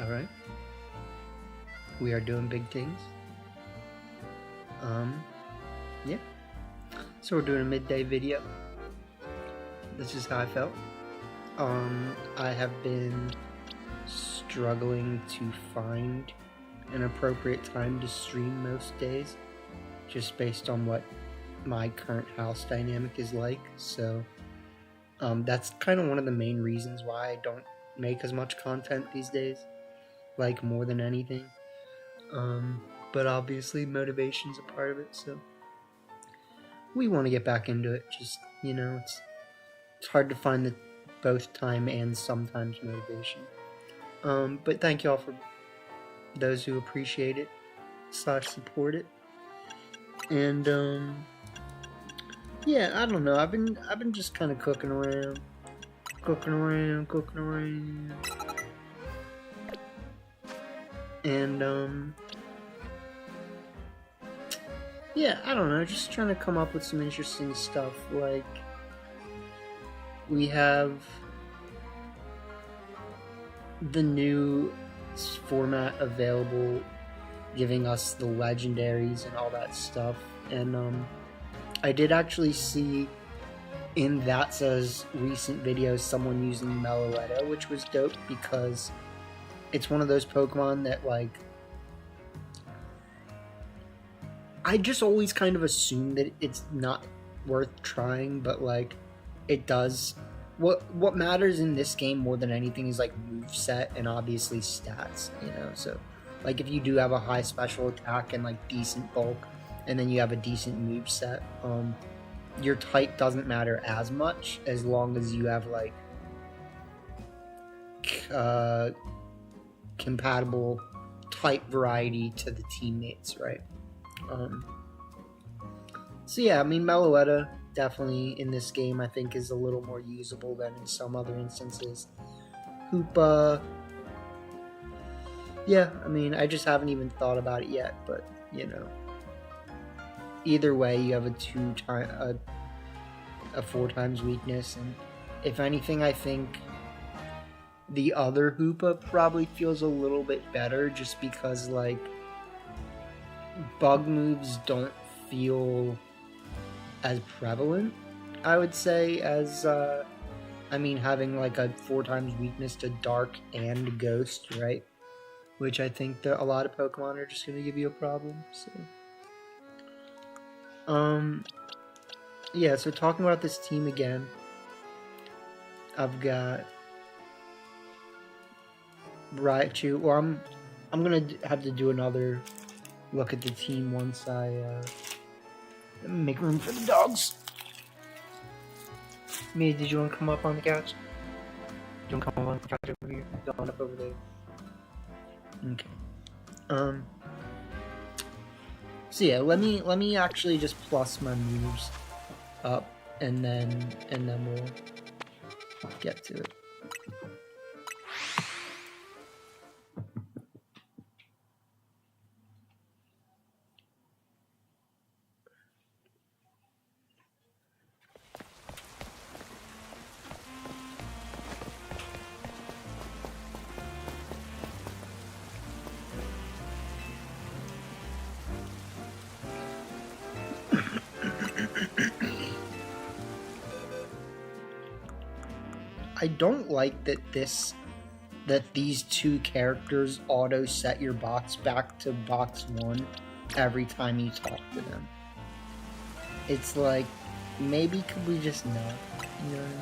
Alright. We are doing big things. Yeah. So we're doing a midday video. This is how I felt. I have been struggling to find an appropriate time to stream most days, just based on what my current house dynamic is like. So that's kind of one of the main reasons why I don't make as much content these days, like more than anything. But obviously motivation's a part of it, so we want to get back into it. Just, you know, it's hard to find the both time and sometimes motivation. But thank y'all for those who appreciate it / support it. And yeah, I don't know. I've been just kind of cooking around. And yeah, I don't know, just trying to come up with some interesting stuff. Like, we have the new format available, giving us the legendaries and all that stuff. And I did actually see in that says recent videos someone using Meloetta, which was dope because it's one of those Pokemon that, like, I just always kind of assume that it's not worth trying, but like it does. What matters in this game more than anything is like moveset and obviously stats, you know. So like if you do have a high special attack and like decent bulk, and then you have a decent moveset, your type doesn't matter as much as long as you have like compatible type variety to the teammates, right? So yeah, I mean, Meloetta definitely in this game I think is a little more usable than in some other instances. Hoopa, yeah, I mean, I just haven't even thought about it yet, but you know, either way, you have a 4 times weakness, and if anything, I think the other Hoopa probably feels a little bit better, just because like bug moves don't feel as prevalent, I would say, as I mean, having like a 4 times weakness to Dark and Ghost, right? Which I think that a lot of Pokemon are just going to give you a problem. So, yeah. So talking about this team again, I've got Raichu. Or I'm gonna have to do another look at the team once I make room for the dogs. Mia, did you want to come up on the couch? Do you want to come on the couch over here? Going up over there. Okay. So yeah, let me actually just plus my moves up, and then we'll get to it. I don't like that these two characters auto set your box back to box 1 every time you talk to them. It's like, maybe could we just not? You know what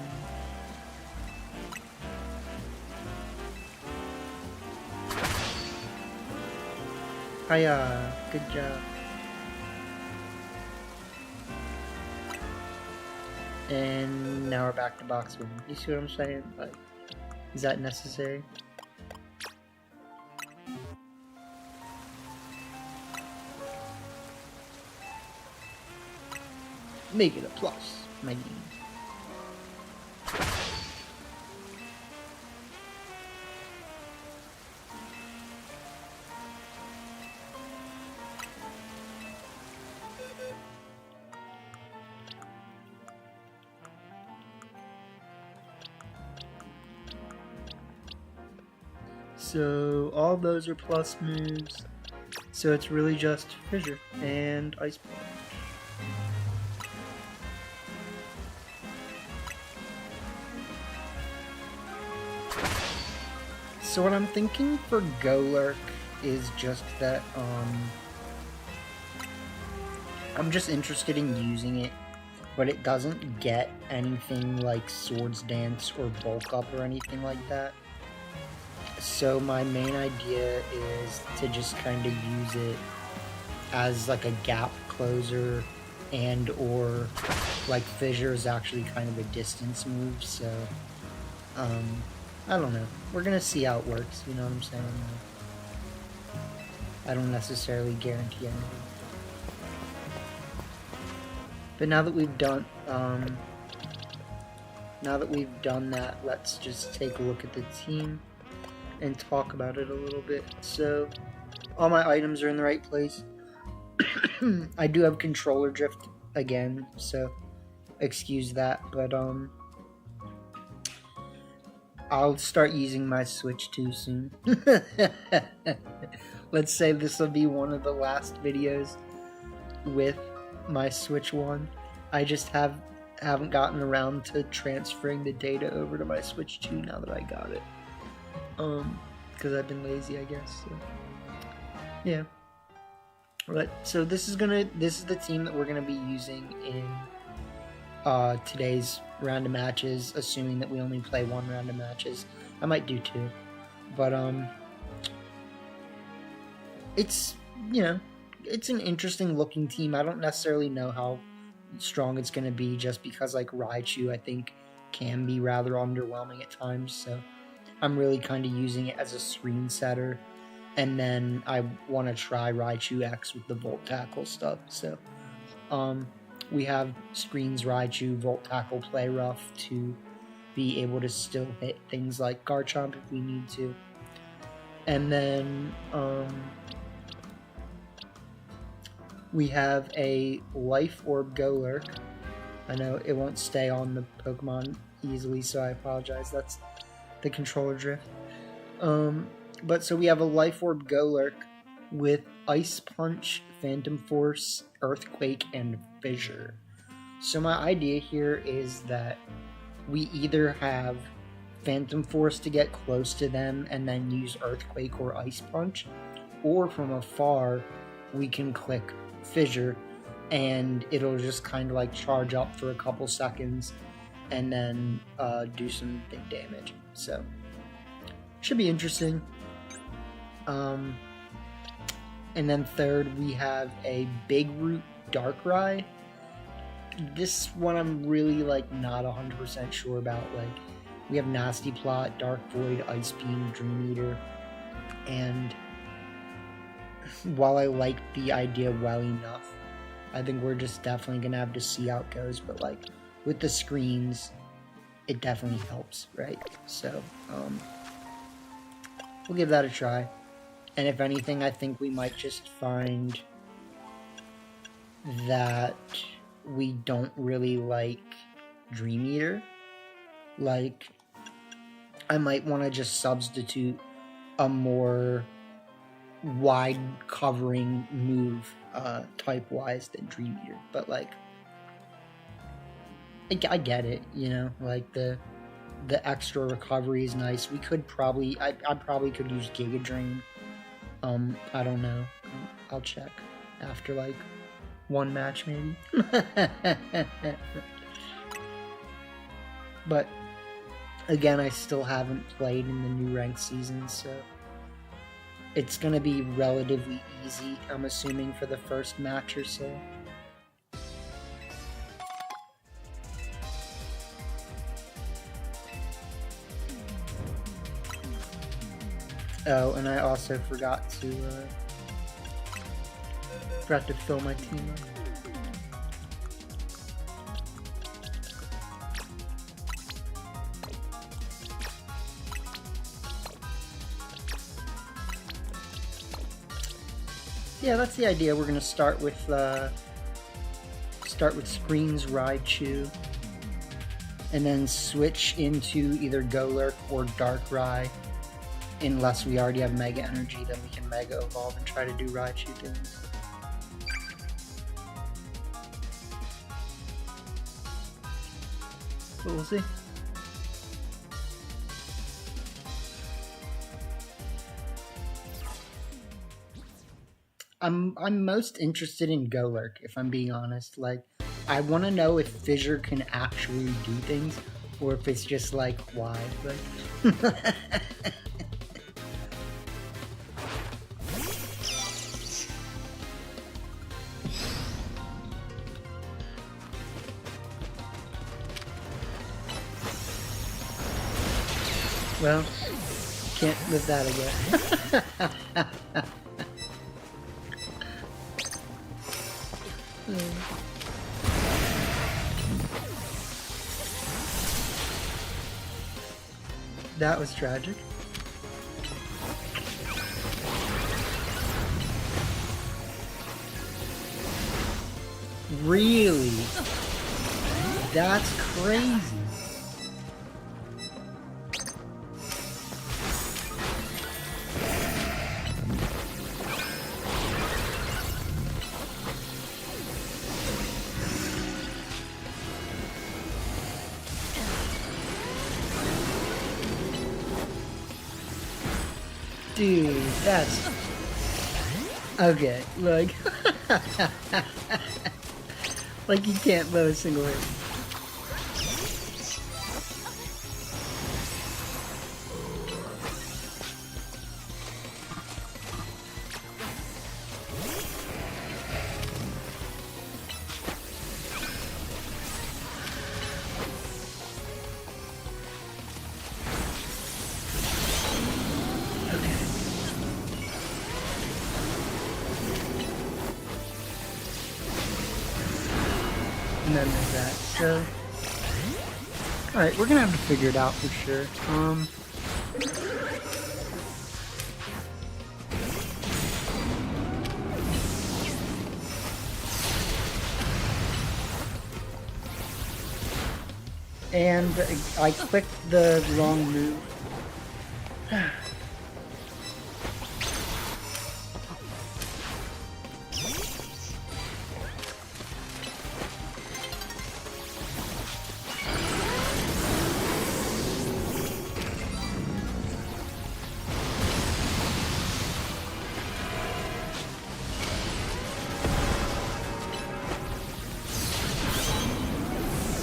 I mean? Hiya, good job. And now we're back to box 1. You see what I'm saying? Like, is that necessary? Make it a plus, my game. So all those are plus moves. So it's really just Fissure and Ice Punch. So what I'm thinking for Golurk is just that I'm just interested in using it, but it doesn't get anything like Swords Dance or Bulk Up or anything like that. So my main idea is to just kind of use it as like a gap closer, and or like Fissure is actually kind of a distance move, so I don't know. We're gonna see how it works, you know what I'm saying? I don't necessarily guarantee anything. But now that we've done that, let's just take a look at the team and talk about it a little bit. So all my items are in the right place. I do have controller drift again, so excuse that, but I'll start using my Switch 2 soon. Let's say this will be one of the last videos with my Switch 1. I just haven't gotten around to transferring the data over to my Switch 2 now that I got it. Because I've been lazy, I guess. So. Yeah. But so this is the team that we're gonna be using in today's round of matches, assuming that we only play one round of matches. I might do two, but it's, you know, it's an interesting looking team. I don't necessarily know how strong it's gonna be, just because like Raichu I think can be rather underwhelming at times, so I'm really kind of using it as a screen setter, and then I want to try Raichu X with the Volt Tackle stuff. So we have Screens Raichu, Volt Tackle, Play Rough to be able to still hit things like Garchomp if we need to. And then we have a Life Orb Golurk. I know it won't stay on the Pokemon easily, so I apologize. That's the controller drift. But so we have a Life Orb Golurk with Ice Punch, Phantom Force, Earthquake, and Fissure. So my idea here is that we either have Phantom Force to get close to them and then use Earthquake or Ice Punch, or from afar we can click Fissure and it'll just kind of like charge up for a couple seconds and then do some big damage. So should be interesting. And then third, we have a Big Root Darkrai. This one I'm really like not 100% sure about. Like, we have Nasty Plot, Dark Void, Ice Beam, Dream Eater, and while I like the idea well enough, I think we're just definitely gonna have to see how it goes. But like with the screens, it definitely helps, right? So we'll give that a try. And if anything, I think we might just find that we don't really like Dream Eater. Like, I might want to just substitute a more wide covering move type-wise than Dream Eater. But, like, I get it, you know? Like, the extra recovery is nice. We could probably... I probably could use Giga Drain. I don't know. I'll check after, like, one match, maybe. But, again, I still haven't played in the new ranked season, so it's going to be relatively easy, I'm assuming, for the first match or so. Oh, and I also forgot to fill my team up. Yeah, that's the idea. We're gonna start with Screens Raichu, and then switch into either Golurk or Darkrai, unless we already have Mega Energy, then we can Mega Evolve and try to do Raichu things. But we'll see. I'm most interested in Golurk, if I'm being honest. Like, I want to know if Fissure can actually do things, or if it's just like, why? Like, well, can't live that again. That was tragic. Really? That's crazy. Dude, that's... Okay, like... like you can't blow a single hit. And then there's that. So, alright, we're gonna have to figure it out for sure. And I clicked the wrong move.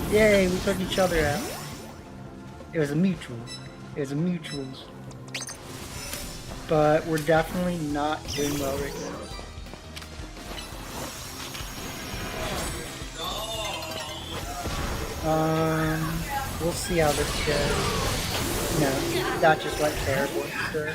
Yay, we took each other out. It was a mutual. It was a mutual. But we're definitely not doing well right now. We'll see how this goes. No, that just went terrible. So.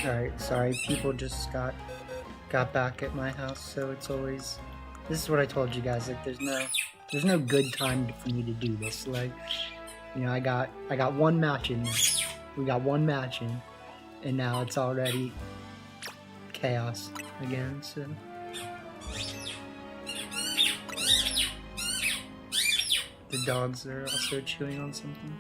Alright, sorry, people just got back at my house, so it's always, this is what I told you guys, like there's no good time for me to do this. Like, you know, I got one match in there. We got one match in, and now it's already chaos again, so the dogs are also chewing on something.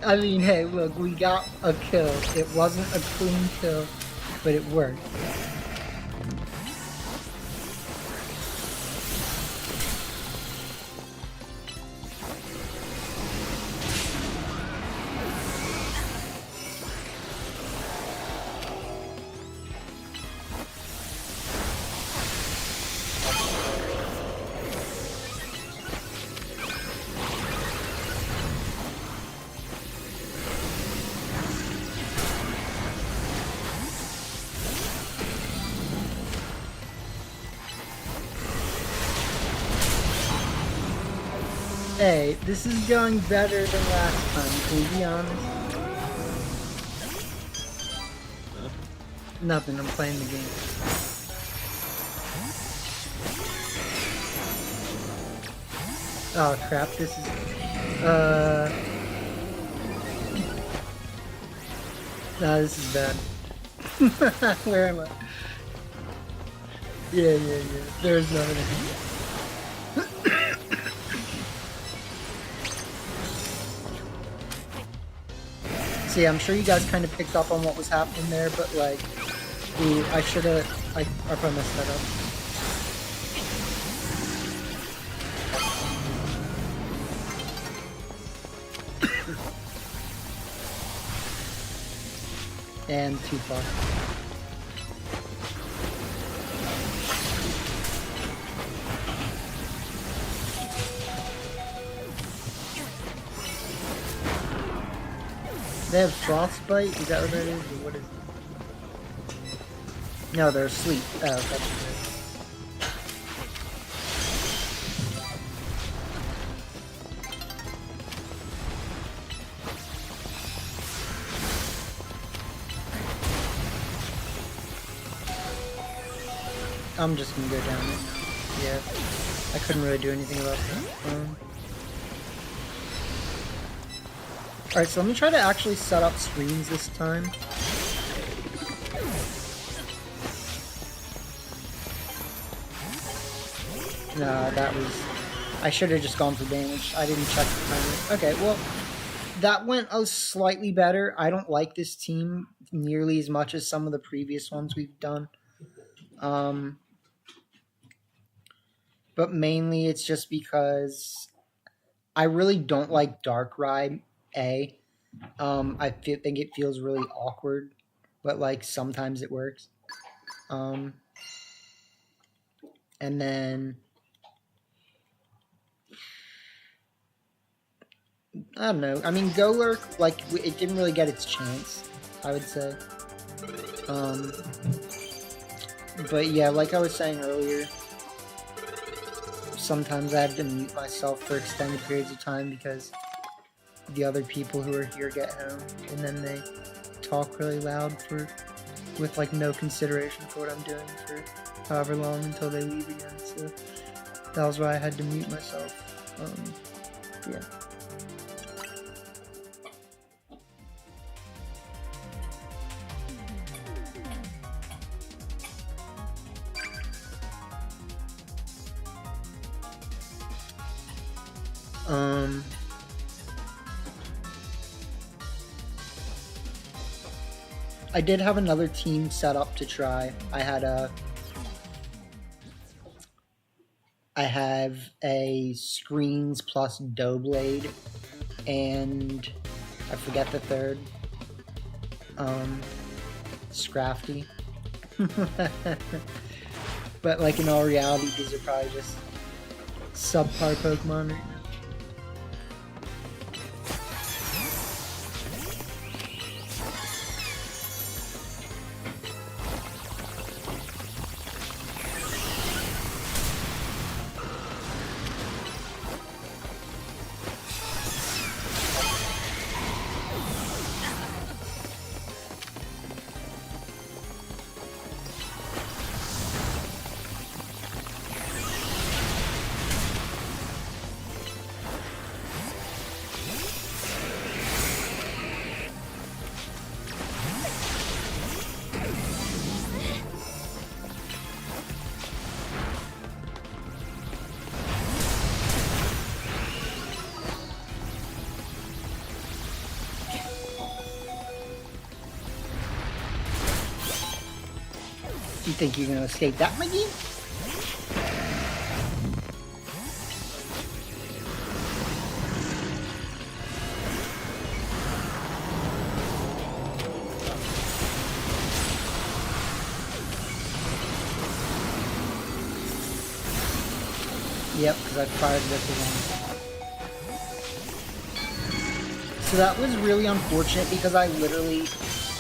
I mean, hey, look, we got a kill. It wasn't a clean kill, but it worked. Hey, this is going better than last time, can we be honest? Nothing, I'm playing the game. Oh crap, this is... No, this is bad. Where am I? Yeah. There's nothing I can do. See, I'm sure you guys kind of picked up on what was happening there, but like, ooh, I should've, I probably messed that up. And too far. They have frostbite? Is that what that is? Or what is it? No, they're asleep. Oh, that's what it is. I'm just gonna go down it. Yeah. I couldn't really do anything about that. Alright, so let me try to actually set up screens this time. No, that was... I should have just gone for damage. I didn't check the timer. Okay, well, that went slightly better. I don't like this team nearly as much as some of the previous ones we've done. But mainly it's just because I really don't like Darkrai A. I think it feels really awkward, but like sometimes it works. And then I don't know. I mean, Golurk, like it didn't really get its chance, I would say. But yeah, like I was saying earlier, sometimes I have to mute myself for extended periods of time because the other people who are here get home, and then they talk really loud with like no consideration for what I'm doing for however long until they leave again. So that was why I had to mute myself. Yeah. I did have another team set up to try. I have a Screens plus Doughblade, and I forget the third. Scrafty. But like in all reality, these are probably just subpar Pokemon right now. You think you're gonna escape that, McGee? Yep, because I fired this again. So that was really unfortunate because I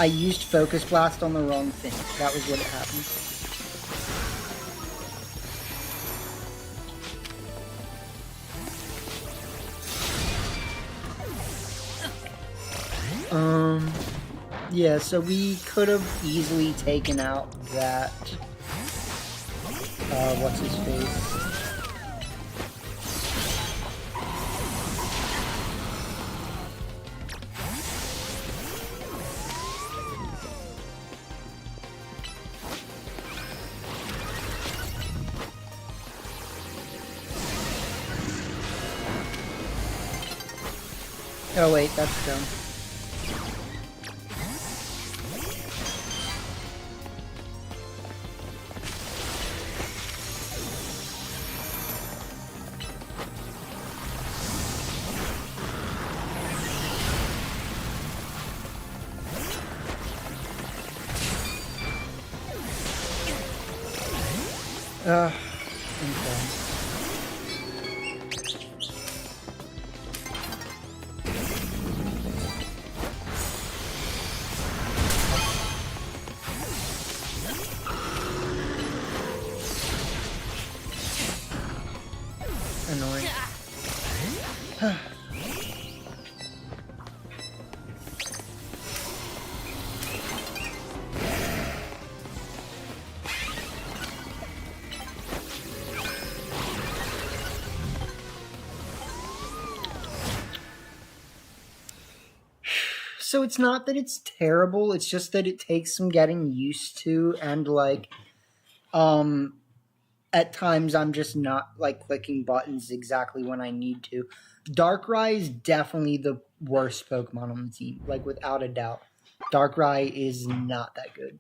used Focus Blast on the wrong thing. That was what happened. Yeah, so we could have easily taken out that, what's his face? Oh wait, that's dumb. Okay. Annoying. So it's not that it's terrible, it's just that it takes some getting used to, and like, at times I'm just not like clicking buttons exactly when I need to. Darkrai is definitely the worst Pokemon on the team, like without a doubt. Darkrai is not that good.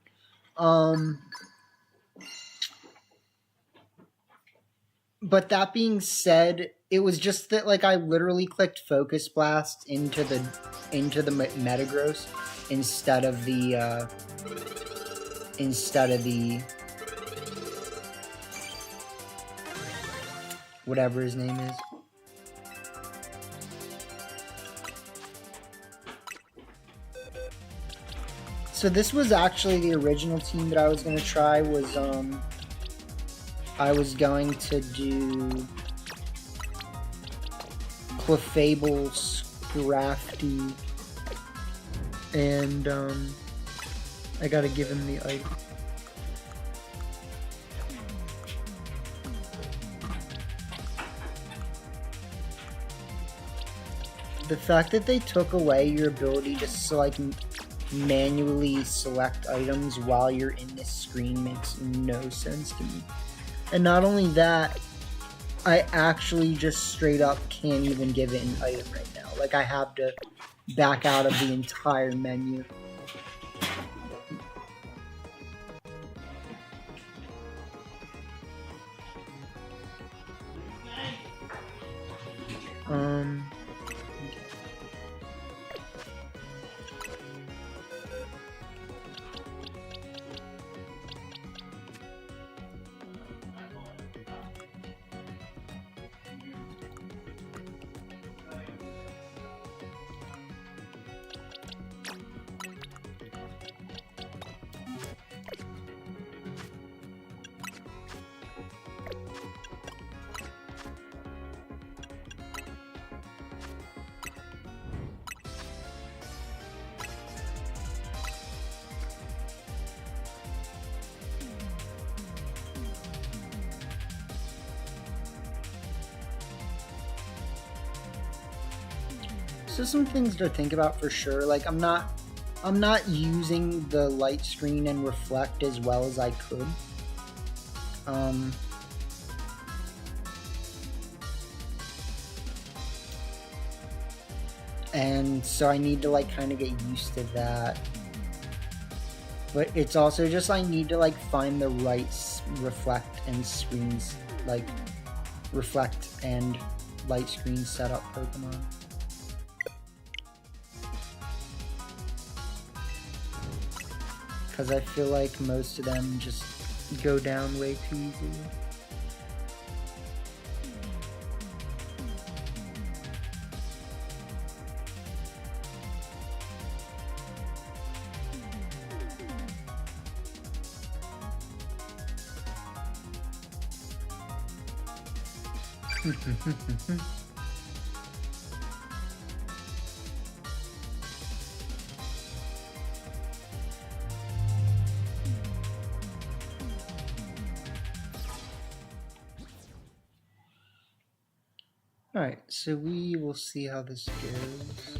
But that being said, it was just that like I literally clicked Focus Blast into the Metagross instead of the whatever his name is. So this was actually the original team that I was going to try. Was I was going to do Clefable, Scrafty, and I gotta give him the item. The fact that they took away your ability to like manually select items while you're in this screen makes no sense to me. And not only that, I actually just straight up can't even give it an item right now. Like, I have to back out of the entire menu. So some things to think about for sure. Like I'm not using the light screen and reflect as well as I could. And so I need to like kind of get used to that. But it's also just I need to like find the right reflect and screens, like reflect and light screen setup Pokemon. Because I feel like most of them just go down way too easily. Alright, so we will see how this goes.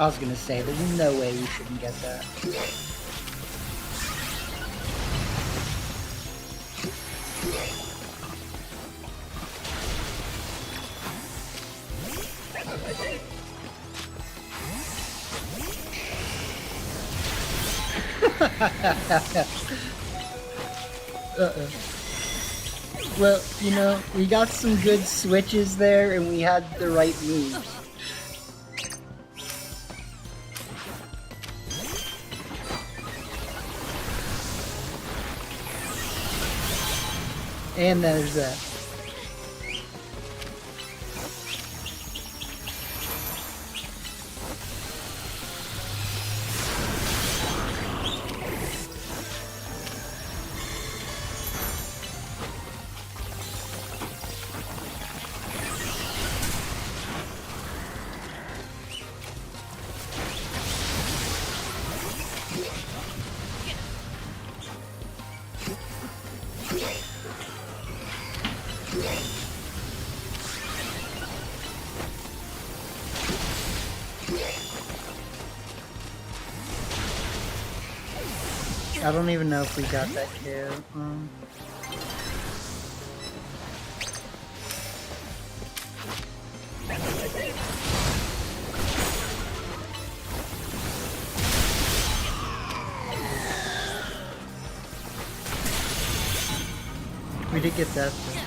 I was gonna say, there's no way we shouldn't get that. Uh-oh. Well, you know, we got some good switches there and we had the right moves. And there's that. I don't even know if we got that KO. We did get that though.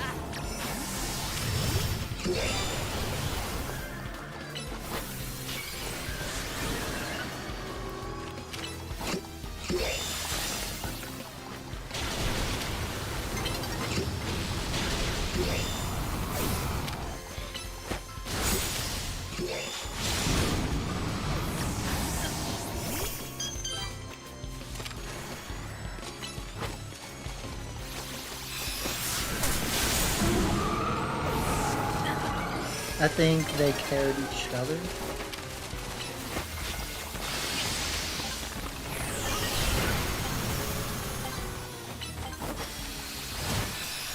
I think they carried each other.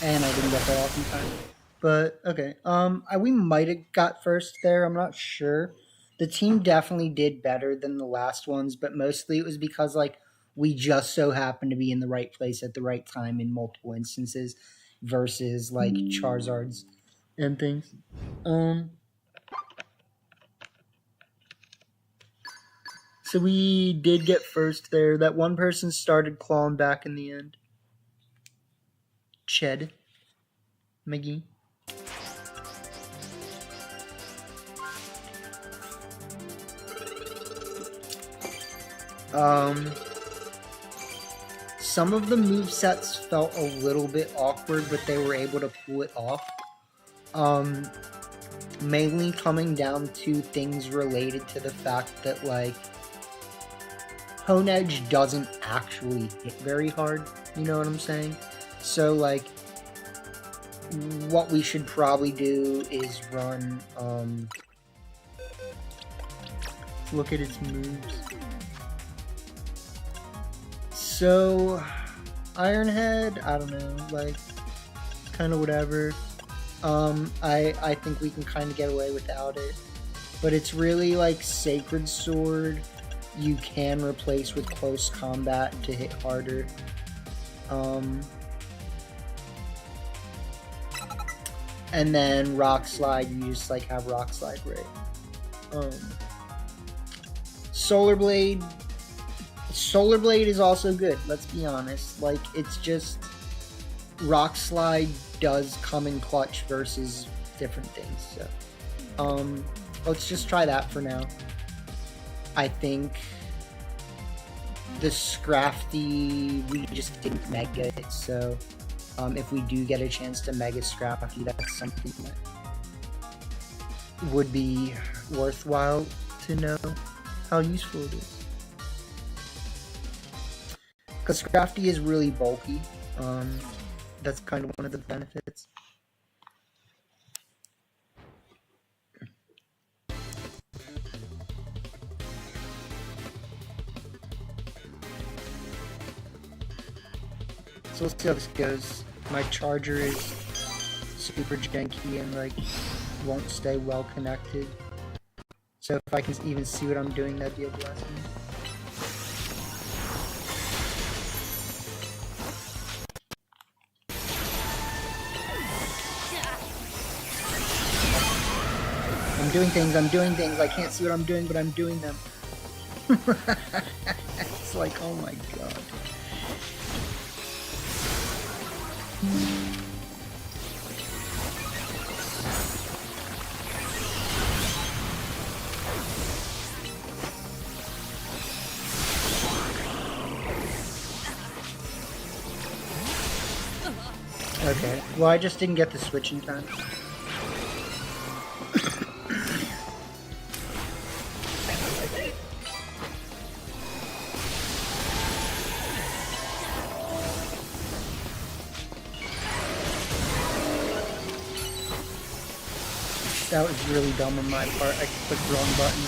And I didn't get that off in time. But, okay. We might have got first there. I'm not sure. The team definitely did better than the last ones, but mostly it was because, like, we just so happened to be in the right place at the right time in multiple instances versus, like, Charizards and things. So we did get first there. That one person started clawing back in the end. Ched McGee. Some of the movesets felt a little bit awkward, but they were able to pull it off. mainly coming down to things related to the fact that, like, Hone Edge doesn't actually hit very hard, you know what I'm saying? So, like, what we should probably do is run, look at its moves. So, Ironhead, I don't know, like, kind of whatever. I think we can kind of get away without it. But it's really like Sacred Sword you can replace with close combat to hit harder. And then Rock Slide, you just like have Rock Slide right. Solar Blade is also good, let's be honest. Like, it's just Rock Slide does come in clutch versus different things. So, let's just try that for now. I think the Scrafty, we just didn't mega it, so if we do get a chance to mega Scrafty, that's something that would be worthwhile to know how useful it is. Because Scrafty is really bulky. That's kind of one of the benefits. So let's see how this goes. My charger is super janky and like won't stay well connected. So if I can even see what I'm doing, that'd be a blessing. I'm doing things. I can't see what I'm doing, but I'm doing them. It's like, oh my god. Okay, well I just didn't get the switch in time. That was really dumb on my part. I clicked the wrong button.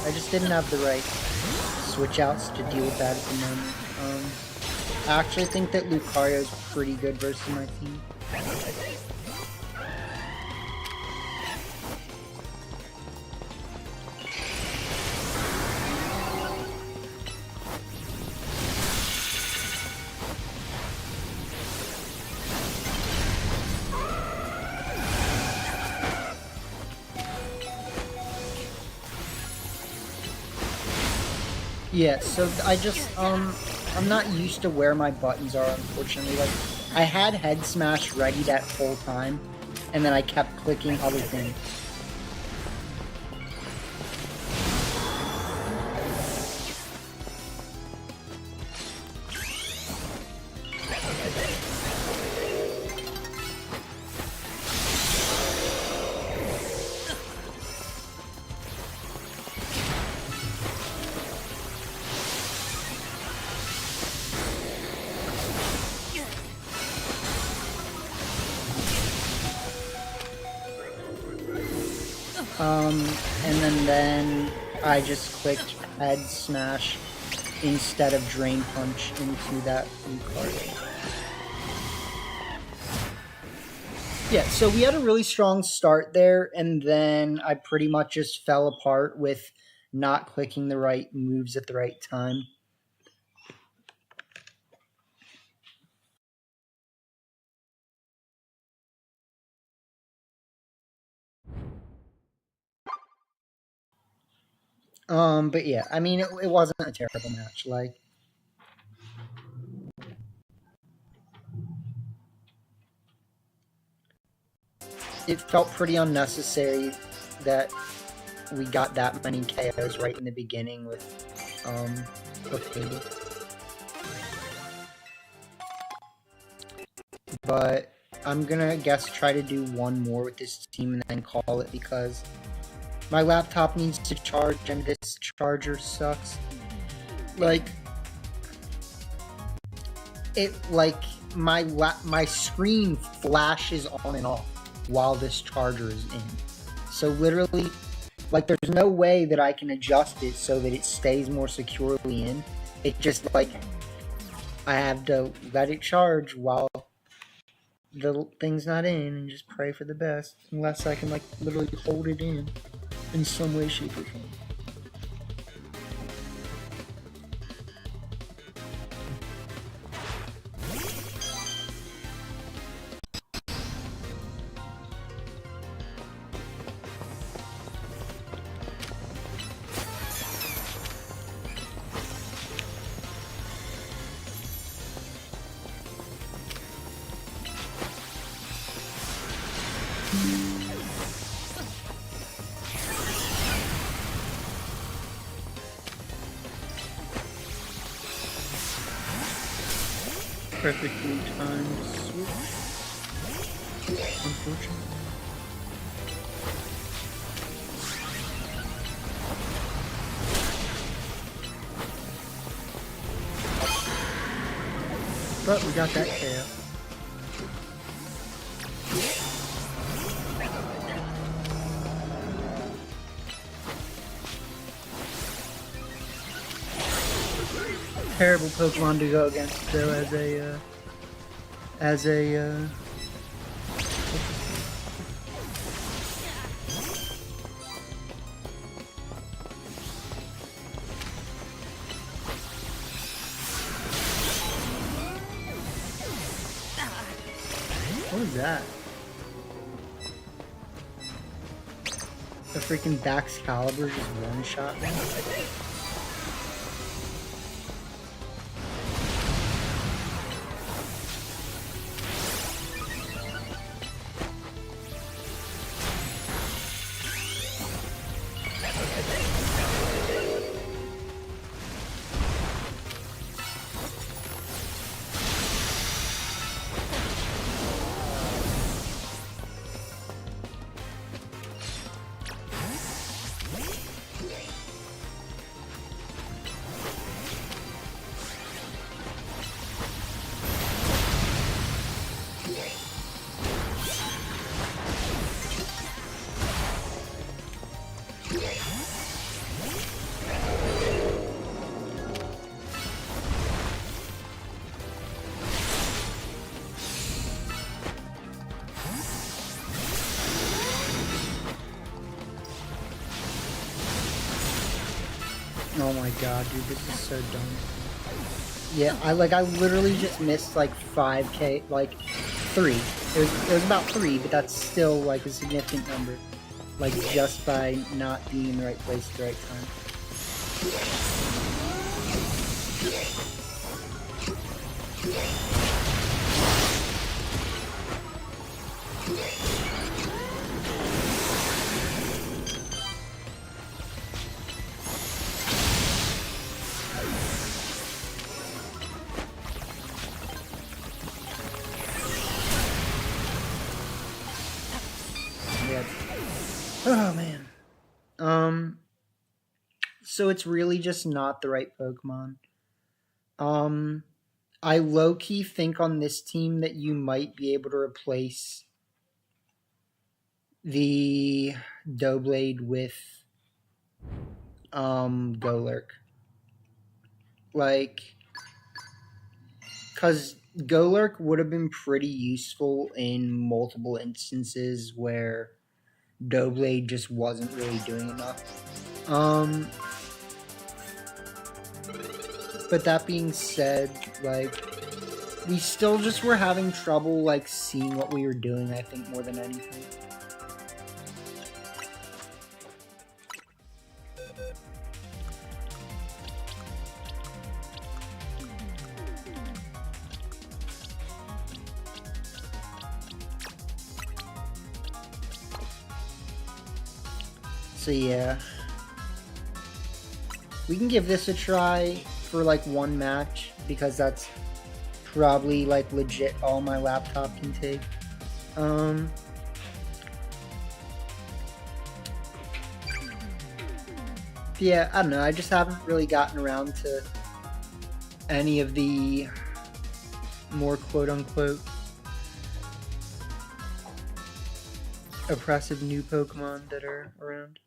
I just didn't have the right switch outs to deal with that at the moment. I actually think that Lucario's pretty good versus my team. Yeah, so I just, I'm not used to where my buttons are, unfortunately. Like, I had Head Smash ready that whole time, and then I kept clicking other things. And then I just clicked Head Smash instead of Drain Punch into that blue card. Yeah, so we had a really strong start there, and then I pretty much just fell apart with not clicking the right moves at the right time. But yeah, I mean, it wasn't a terrible match. Like, it felt pretty unnecessary that we got that many KOs right in the beginning with Fable. But I'm gonna try to do one more with this team and then call it, because my laptop needs to charge and this charger sucks. Like, my screen flashes on and off while this charger is in. So literally, like, there's no way that I can adjust it so that it stays more securely in. It just, like, I have to let it charge while the thing's not in and just pray for the best, unless I can, like, literally hold it in some way, shape, or form. Perfectly timed switch. Unfortunately. But we got that KO. Terrible Pokemon to go against, though, as a what was that? The freaking Baxcalibur just one-shot me? Oh my god, dude, this is so dumb. Yeah, I literally just missed like 5k, like 3. It was about 3, but that's still like a significant number. Like, just by not being in the right place at the right time. Oh man. So it's really just not the right Pokemon. I low-key think on this team that you might be able to replace the Doublade with Golurk. Like, cause Golurk would have been pretty useful in multiple instances where Doublade just wasn't really doing enough. But that being said, like, we still just were having trouble, like, seeing what we were doing, I think, more than anything. So yeah. We can give this a try for like one match, because that's probably like legit all my laptop can take. Yeah, I don't know, I just haven't really gotten around to any of the more quote-unquote oppressive new Pokemon that are around.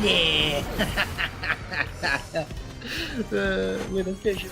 Yeah! With a fish.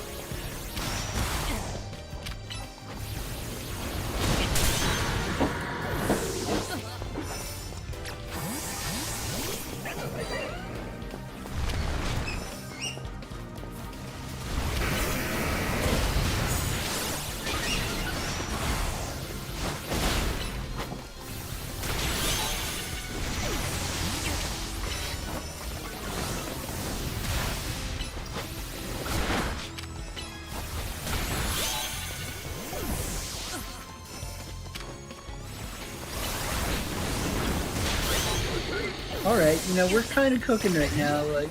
Alright, you know, we're kind of cooking right now, like...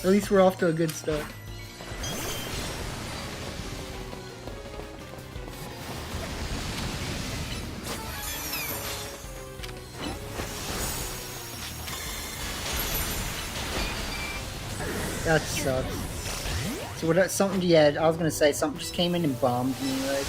At least we're off to a good start. That sucks. So what? Something? Yeah, I was gonna say something just came in and bombed me. Like,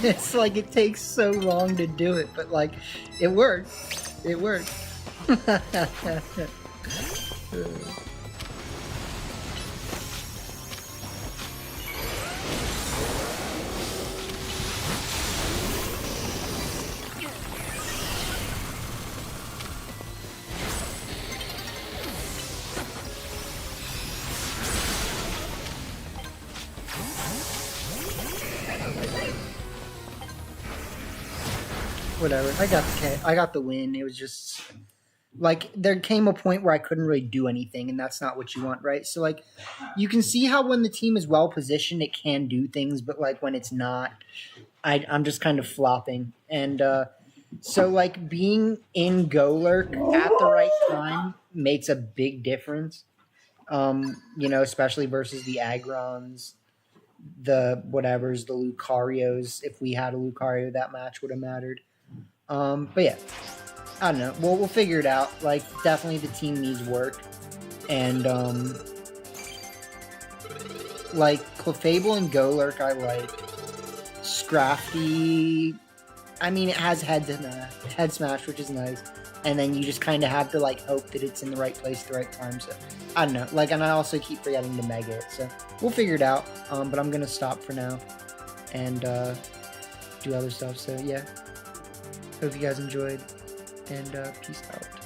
it's like it takes so long to do it, but like, it worked. It worked. Whatever. I got the win. It was just like there came a point where I couldn't really do anything, and that's not what you want, right? So like, you can see how when the team is well positioned, it can do things, but like when it's not, I'm just kind of flopping. And so like being in Go Lurk at the right time makes a big difference. You know, especially versus the Agrons, the whatevers, the Lucarios. If we had a Lucario, that match would have mattered. But yeah, I don't know. We'll figure it out. Like, definitely the team needs work. And, like, Clefable and Golurk, I like. Scrafty, I mean, it has head smash, which is nice. And then you just kind of have to, like, hope that it's in the right place at the right time. So, I don't know. Like, and I also keep forgetting to Mega it. So, we'll figure it out. But I'm going to stop for now. And, do other stuff. So, yeah. Hope you guys enjoyed, and peace out.